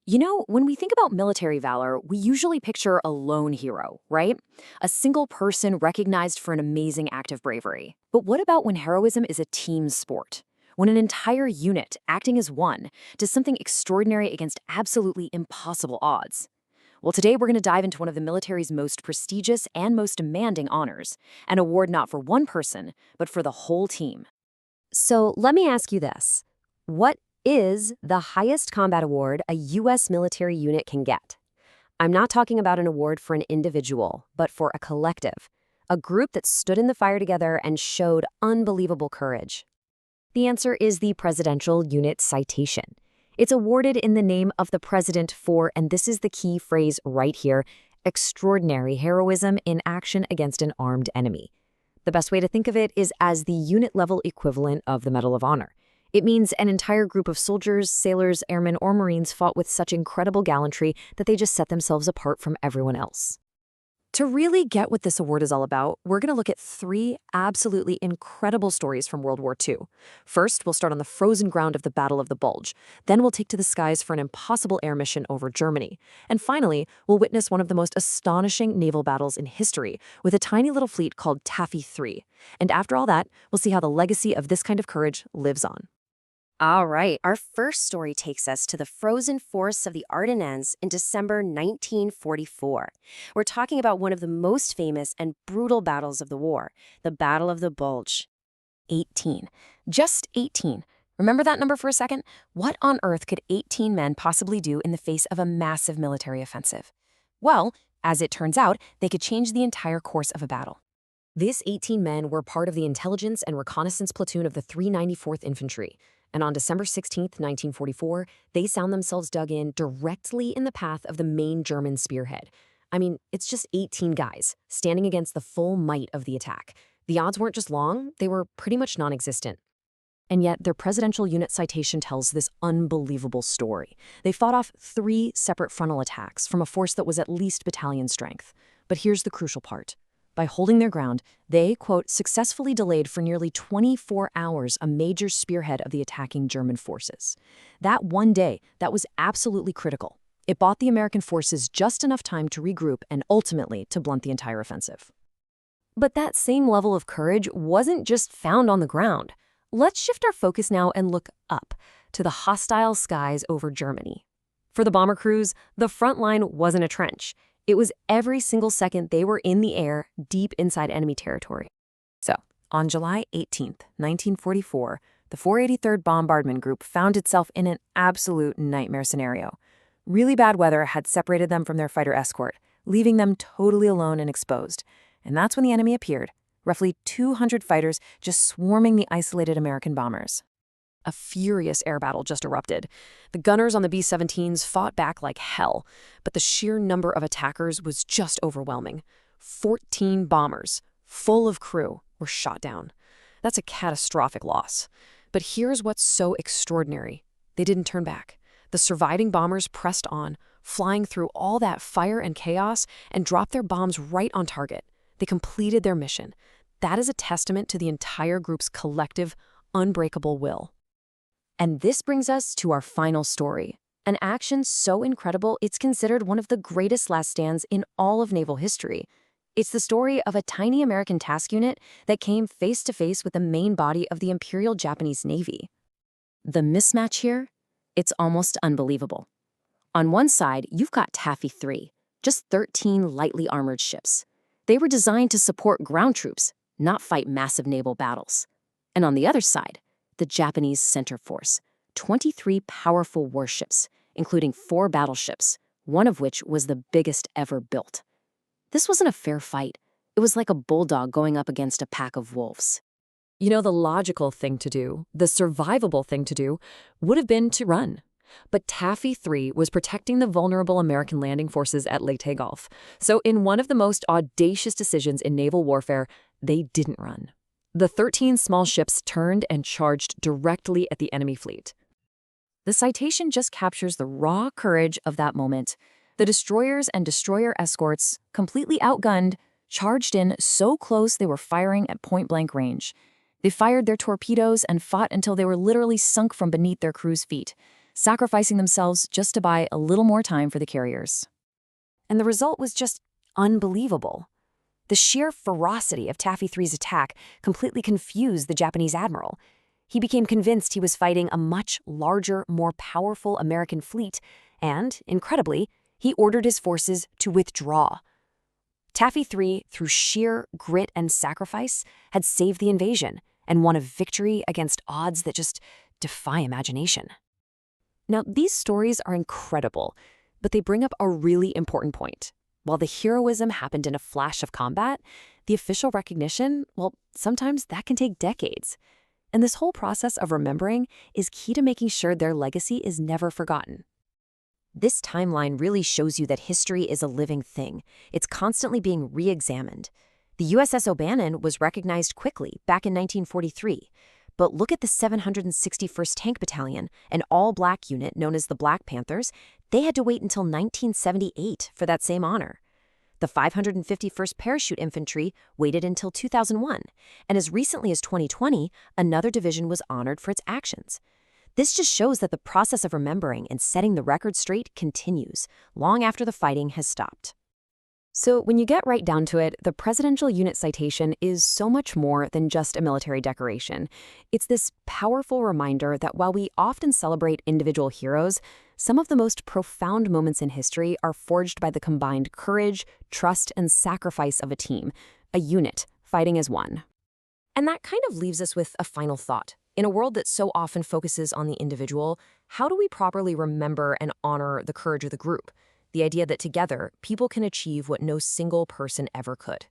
When we think about military valor, we usually picture a lone hero, right? A single person recognized for an amazing act of bravery. But what about when heroism is a team sport? When an entire unit, acting as one, does something extraordinary against absolutely impossible odds? Well, today we're going to dive into one of the military's most prestigious and most demanding honors, an award not for one person, but for the whole team. So let me ask you this. What is the highest combat award a U.S. military unit can get? I'm not talking about an award for an individual, but for a collective, a group that stood in the fire together and showed unbelievable courage. The answer is the Presidential Unit Citation. It's awarded in the name of the president for, and this is the key phrase right here, extraordinary heroism in action against an armed enemy. The best way to think of it is as the unit-level equivalent of the Medal of Honor. It means an entire group of soldiers, sailors, airmen, or Marines fought with such incredible gallantry that they just set themselves apart from everyone else. To really get what this award is all about, we're going to look at three absolutely incredible stories from World War II. First, we'll start on the frozen ground of the Battle of the Bulge. Then we'll take to the skies for an impossible air mission over Germany. And finally, we'll witness one of the most astonishing naval battles in history with a tiny little fleet called Taffy 3. And after all that, we'll see how the legacy of this kind of courage lives on. All right, our first story takes us to the frozen forests of the Ardennes in December 1944. We're talking about one of the most famous and brutal battles of the war, the Battle of the Bulge. 18. Just 18. Remember that number for a second? What on earth could 18 men possibly do in the face of a massive military offensive? Well, as it turns out, they could change the entire course of a battle. These 18 men were part of the intelligence and reconnaissance platoon of the 394th Infantry. And on December 16, 1944, they found themselves dug in directly in the path of the main German spearhead. I mean, it's just 18 guys standing against the full might of the attack. The odds weren't just long, they were pretty much non-existent. And yet, their Presidential Unit Citation tells this unbelievable story. They fought off 3 separate frontal attacks from a force that was at least battalion strength. But here's the crucial part. By holding their ground, they, quote, successfully delayed for nearly 24 hours a major spearhead of the attacking German forces. That one day, that was absolutely critical. It bought the American forces just enough time to regroup and ultimately to blunt the entire offensive. But that same level of courage wasn't just found on the ground. Let's shift our focus now and look up to the hostile skies over Germany. For the bomber crews, the front line wasn't a trench. It was every single second they were in the air, deep inside enemy territory. So, on July 18, 1944, the 483rd Bombardment Group found itself in an absolute nightmare scenario. Really bad weather had separated them from their fighter escort, leaving them totally alone and exposed. And that's when the enemy appeared, roughly 200 fighters just swarming the isolated American bombers. A furious air battle just erupted. The gunners on the B-17s fought back like hell, but the sheer number of attackers was just overwhelming. 14 bombers, full of crew, were shot down. That's a catastrophic loss. But here's what's so extraordinary. They didn't turn back. The surviving bombers pressed on, flying through all that fire and chaos, and dropped their bombs right on target. They completed their mission. That is a testament to the entire group's collective, unbreakable will. And this brings us to our final story, an action so incredible it's considered one of the greatest last stands in all of naval history. It's the story of a tiny American task unit that came face to face with the main body of the Imperial Japanese Navy. The mismatch here? It's almost unbelievable. On one side, you've got Taffy 3, just 13 lightly armored ships. They were designed to support ground troops, not fight massive naval battles. And on the other side, the Japanese center force, 23 powerful warships, including 4 battleships, one of which was the biggest ever built. This wasn't a fair fight. It was like a bulldog going up against a pack of wolves. The logical thing to do, the survivable thing to do, would have been to run. But Taffy 3 was protecting the vulnerable American landing forces at Leyte Gulf. So in one of the most audacious decisions in naval warfare, they didn't run. The 13 small ships turned and charged directly at the enemy fleet. The citation just captures the raw courage of that moment. The destroyers and destroyer escorts, completely outgunned, charged in so close they were firing at point-blank range. They fired their torpedoes and fought until they were literally sunk from beneath their crew's feet. sacrificing themselves just to buy a little more time for the carriers. And the result was just unbelievable. The sheer ferocity of Taffy 3's attack completely confused the Japanese admiral. He became convinced he was fighting a much larger, more powerful American fleet, and, incredibly, he ordered his forces to withdraw. Taffy 3, through sheer grit and sacrifice, had saved the invasion and won a victory against odds that just defy imagination. Now, these stories are incredible, but they bring up a really important point. While the heroism happened in a flash of combat, the official recognition, well, sometimes that can take decades. And this whole process of remembering is key to making sure their legacy is never forgotten. This timeline really shows you that history is a living thing. It's constantly being re-examined. The USS O'Bannon was recognized quickly back in 1943. But look at the 761st Tank Battalion, an all-black unit known as the Black Panthers. They had to wait until 1978 for that same honor. The 551st Parachute Infantry waited until 2001, and as recently as 2020, another division was honored for its actions. This just shows that the process of remembering and setting the record straight continues, long after the fighting has stopped. So when you get right down to it, the Presidential Unit Citation is so much more than just a military decoration. It's this powerful reminder that while we often celebrate individual heroes, some of the most profound moments in history are forged by the combined courage, trust, and sacrifice of a team, a unit, fighting as one. And that kind of leaves us with a final thought. In a world that so often focuses on the individual, how do we properly remember and honor the courage of the group? The idea that together, people can achieve what no single person ever could.